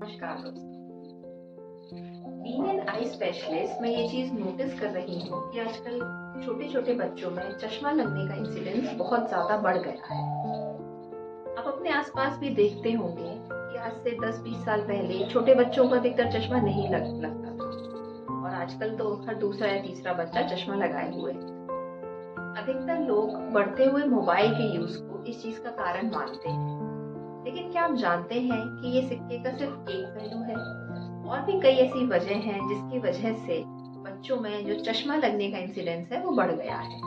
नमस्कार दोस्तों। Being an eye specialist मैं ये चीज़ नोटिस कर रही हूँ कि आजकल छोटे छोटे बच्चों में चश्मा लगने का इंसिडेंस बहुत ज़्यादा बढ़ गया है। आप अपने आसपास भी देखते होंगे कि आज से 10-20 साल पहले छोटे बच्चों को अधिकतर चश्मा नहीं लगता था और आजकल तो हर दूसरा या तीसरा बच्चा चश्मा लगाए हुए है। अधिकतर लोग बढ़ते हुए मोबाइल के यूज़ को इस चीज़ का कारण मानते हैं, लेकिन क्या आप जानते हैं कि ये सिक्के का सिर्फ एक पहलू है और भी कई ऐसी वजह हैं जिसकी वजह से बच्चों में जो चश्मा लगने का इंसिडेंस है वो बढ़ गया है।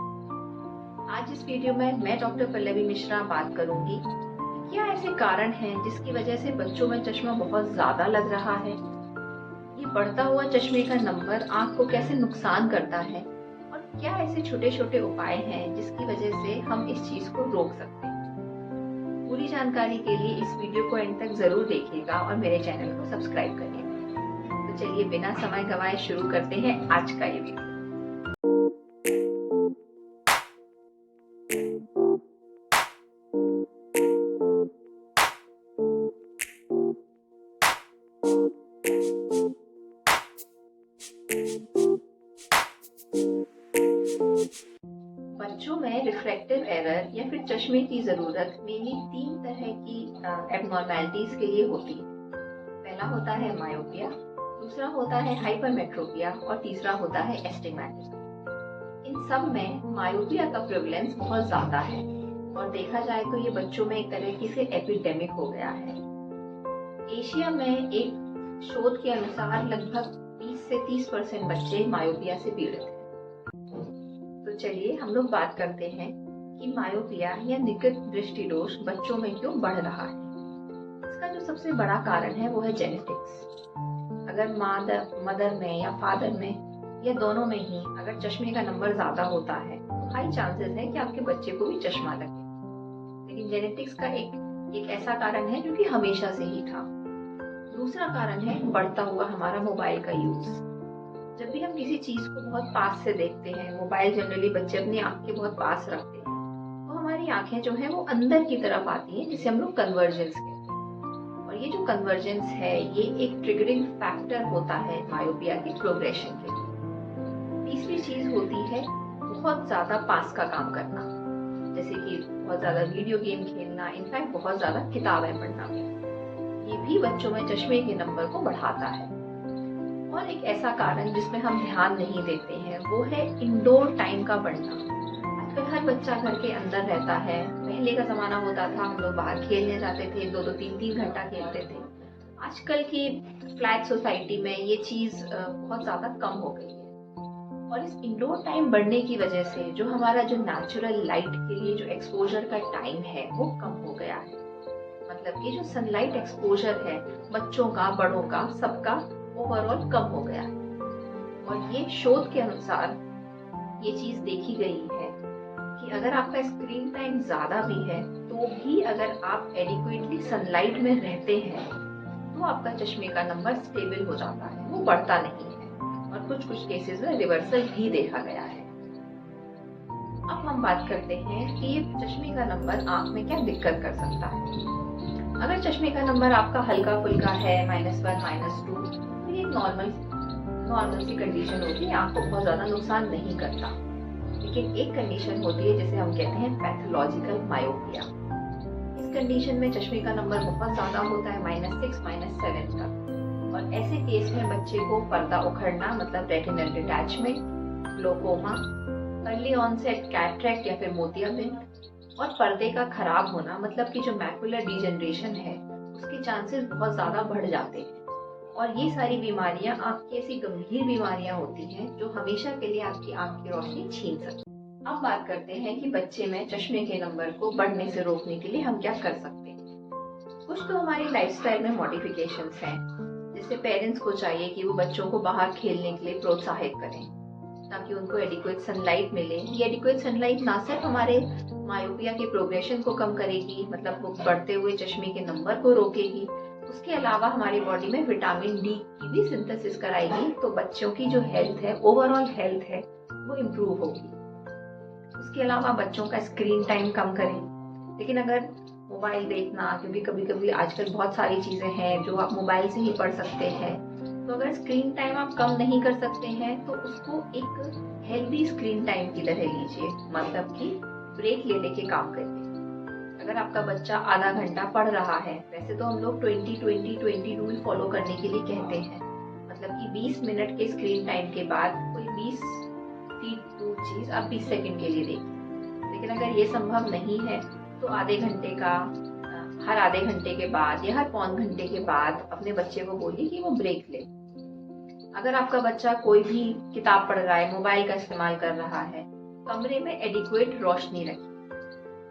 आज इस वीडियो में मैं डॉक्टर पल्लवी मिश्रा बात करूंगी कि क्या ऐसे कारण हैं जिसकी वजह से बच्चों में चश्मा बहुत ज्यादा लग रहा है। ये बढ़ता हुआ चश्मे का नंबर आंख को कैसे नुकसान करता है और क्या ऐसे छोटे छोटे उपाय हैं जिसकी वजह से हम इस चीज को रोक सकते हैं। पूरी जानकारी के लिए इस वीडियो को एंड तक जरूर देखिएगा और मेरे चैनल को सब्सक्राइब करिएगा। तो चलिए बिना समय गंवाए शुरू करते हैं आज का ये वीडियो। बच्चों में रिफ्रैक्टिव एरर या फिर चश्मे की जरूरत मेनली 3 तरह की एबनॉर्मैलिटीज के लिए होती है। पहला होता है मायोपिया, दूसरा होता है हाइपरमेट्रोपिया और तीसरा होता है एस्टिग्मैटिज्म। इन सब में मायोपिया का प्रेवलेंस बहुत ज्यादा है और देखा जाए तो ये बच्चों में एक तरह से एपिडेमिक हो गया है। एशिया में एक शोध के अनुसार लगभग 20 से 30% बच्चे मायोपिया से पीड़ित हैं। तो चलिए हम लोग बात करते हैं कि मायोपिया या निकट दृष्टि दोष बच्चों में क्यों बढ़ रहा है। इसका जो सबसे बड़ा कारण है वो है जेनेटिक्स। अगर मदर में या फादर में या दोनों में ही अगर चश्मे का नंबर ज्यादा होता है तो हाई चांसेस है कि आपके बच्चे को भी चश्मा लगे। लेकिन जेनेटिक्स का एक ऐसा कारण है जो कि हमेशा से ही था। दूसरा कारण है बढ़ता हुआ हमारा मोबाइल का यूज। जब भी हम किसी चीज को बहुत पास से देखते हैं, मोबाइल जनरली बच्चे अपनी आंख के बहुत पास रखते हैं, तो हमारी आंखें जो है वो अंदर की तरफ आती हैं, जिसे हम लोग कन्वर्जेंस कहते हैं। और ये जो कन्वर्जेंस है ये एक ट्रिगरिंग फैक्टर होता है मायोपिया की प्रोग्रेशन के लिए। तीसरी चीज होती है बहुत ज्यादा पास का काम करना, जैसे कि बहुत ज्यादा वीडियो गेम खेलना, इनफैक्ट बहुत ज्यादा किताबें पढ़ना भी। ये भी बच्चों में चश्मे के नंबर को बढ़ाता है। और एक ऐसा कारण जिसमें हम ध्यान नहीं देते हैं वो है इंडोर टाइम का बढ़ना। आजकल हर बच्चा घर के अंदर रहता है। पहले का जमाना होता था हम लोग बाहर खेलने जाते थे, 2-2 3-3 घंटा खेलते थे। आजकल की फ्लैट सोसाइटी में ये चीज बहुत ज्यादा कम हो गई है। और इस इंडोर टाइम बढ़ने की वजह से जो हमारा जो नेचुरल लाइट के लिए जो एक्सपोजर का टाइम है वो कम हो गया है। मतलब कि जो सनलाइट एक्सपोजर है बच्चों का, बड़ों का, सबका ओवरऑल कम हो गया है। और ये शोध के अनुसार ये चीज देखी गई है कि अगर आपका स्क्रीन टाइम ज्यादा भी है तो भी अगर आप एडिक्वेटली सनलाइट में रहते हैं तो आपका चश्मे का नंबर स्टेबल हो जाता है, वो बढ़ता नहीं है। और कुछ कुछ केसेस में रिवर्सल भी देखा गया है। अब हम बात करते हैं कि ये चश्मे का नंबर आंख में क्या दिक्कत कर सकता है। अगर चश्मे का नंबर आपका हल्का फुल्का है, -1, -2, तो ये नॉर्मल सी कंडीशन होती है, आंख को बहुत ज्यादा नुकसान नहीं करता। लेकिन एक कंडीशन होती है जिसे हम कहते हैं पैथोलॉजिकल मायोपिया। इस कंडीशन में चश्मे का नंबर बहुत ज्यादा होता है, -6, -7 तक। और ऐसे केस में बच्चे को पर्दा उखड़ना मतलब retinal detachment, glaucoma, early onset cataract या फिर मोतियाबिंद और पर्दे का खराब होना मतलब कि जो मैकुलर डिजेनरेशन है उसके चांसेस बहुत ज्यादा बढ़ जाते हैं। और ये सारी बीमारियां आंख की ऐसी गंभीर बीमारियां होती हैं जो हमेशा के लिए आपकी आंख की रोशनी छीन सकती है। अब बात करते हैं कि बच्चे में चश्मे के नंबर को बढ़ने से रोकने के लिए हम क्या कर सकते हैं। कुछ तो हमारी लाइफस्टाइल में मॉडिफिकेशंस हैं, जैसे पेरेंट्स को चाहिए कि वो बच्चों को बाहर खेलने के लिए प्रोत्साहित करें ताकि उनको एडिक्वेट सनलाइट मिले। ये एडिक्वेट सनलाइट ना सिर्फ हमारे मायोपिया के प्रोग्रेशन को कम करेगी, मतलब वो बढ़ते हुए चश्मे के नंबर को रोकेगी, उसके अलावा हमारी बॉडी में विटामिन डी की भी सिंथेसिस कराएगी, तो बच्चों की जो हेल्थ है, ओवरऑल हेल्थ है, वो इम्प्रूव होगी। उसके अलावा बच्चों का स्क्रीन टाइम कम करें। लेकिन अगर मोबाइल देखना, क्योंकि कभी कभी आजकल बहुत सारी चीज़ें हैं जो आप मोबाइल से ही पढ़ सकते हैं। तो अगर स्क्रीन टाइम आप कम नहीं कर सकते हैं तो उसको एक हेल्दी स्क्रीन टाइम की तरह लीजिए, मतलब कि ब्रेक ले लेके काम करिए। अगर आपका बच्चा आधा घंटा पढ़ रहा है, वैसे तो हम लोग 20-20-20 रूल फॉलो करने के लिए कहते हैं, मतलब कि 20 मिनट के स्क्रीन टाइम के बाद कोई 20 फीट दूर चीज आप 20 सेकंड के लिए देखिए। लेकिन अगर ये संभव नहीं है तो आधे घंटे का हर आधे घंटे के बाद या हर पौन घंटे के बाद अपने बच्चे को बोलिए कि वो ब्रेक ले। अगर आपका बच्चा कोई भी किताब पढ़ रहा है, मोबाइल का इस्तेमाल कर रहा है, कमरे में एडिक्वेट रोशनी रखिए।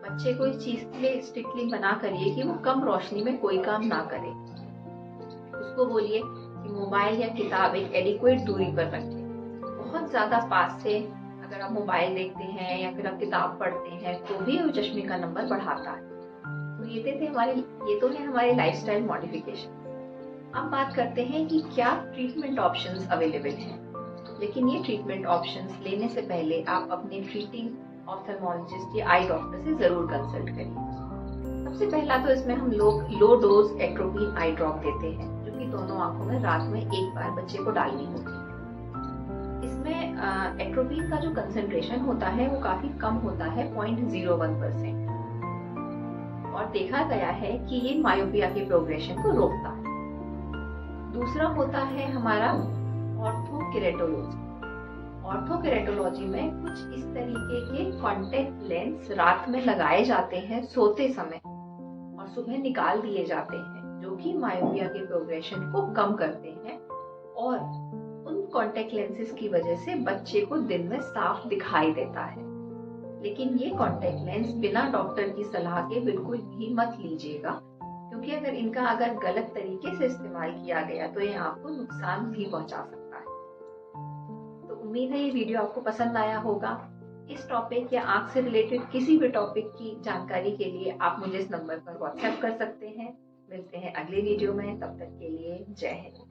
बच्चे को इस चीज के लिए स्ट्रिक्टली मना करिए कि वो कम रोशनी में कोई काम ना करे। उसको बोलिए कि मोबाइल या किताब एक एडिक्वेट दूरी पर रखें। बहुत ज्यादा पास से अगर आप मोबाइल देखते हैं या फिर आप किताब पढ़ते हैं तो भी वो चश्मे का नंबर बढ़ाता है। तो ये तो है हमारे लाइफस्टाइल मॉडिफिकेशन। अब बात करते हैं कि क्या ट्रीटमेंट ऑप्शंस अवेलेबल हैं। लेकिन ये ट्रीटमेंट ऑप्शंस लेने से पहले आप अपने ट्रीटिंग ऑप्थेल्मोलॉजिस्ट या आई डॉक्टर से जरूर कंसल्ट करिए। सबसे पहला तो इसमें हम लोग लो डोज एट्रोपिन आई ड्रॉप देते हैं, जो कि दोनों आंखों में रात में एक बार बच्चे को डालनी होती है। इसमें एट्रोपिन का जो कंसेंट्रेशन होता है वो काफी कम होता है, 0.01%, और देखा गया है कि ये मायोपिया के प्रोग्रेशन को रोकता है। दूसरा होता है हमारा ऑर्थोकेरेटोलॉजी। ऑर्थोकेरेटोलॉजी में कुछ इस तरीके के कॉन्टेक्ट लेंस रात में लगाए जाते हैं सोते समय और सुबह निकाल दिए जाते हैं, जो कि मायोपिया के प्रोग्रेशन को कम करते हैं। और उन कॉन्टेक्ट लेंसेज की वजह से बच्चे को दिन में साफ दिखाई देता है। लेकिन ये कॉन्टेक्ट लेंस बिना डॉक्टर की सलाह के बिल्कुल भी मत लीजिएगा, क्योंकि अगर गलत तरीके से इस्तेमाल किया गया तो ये आपको नुकसान भी पहुंचा सकता है। तो उम्मीद है ये वीडियो आपको पसंद आया होगा। इस टॉपिक या आंख से रिलेटेड किसी भी टॉपिक की जानकारी के लिए आप मुझे इस नंबर पर व्हाट्सएप कर सकते हैं। मिलते हैं अगले वीडियो में, तब तक के लिए जय हिंद।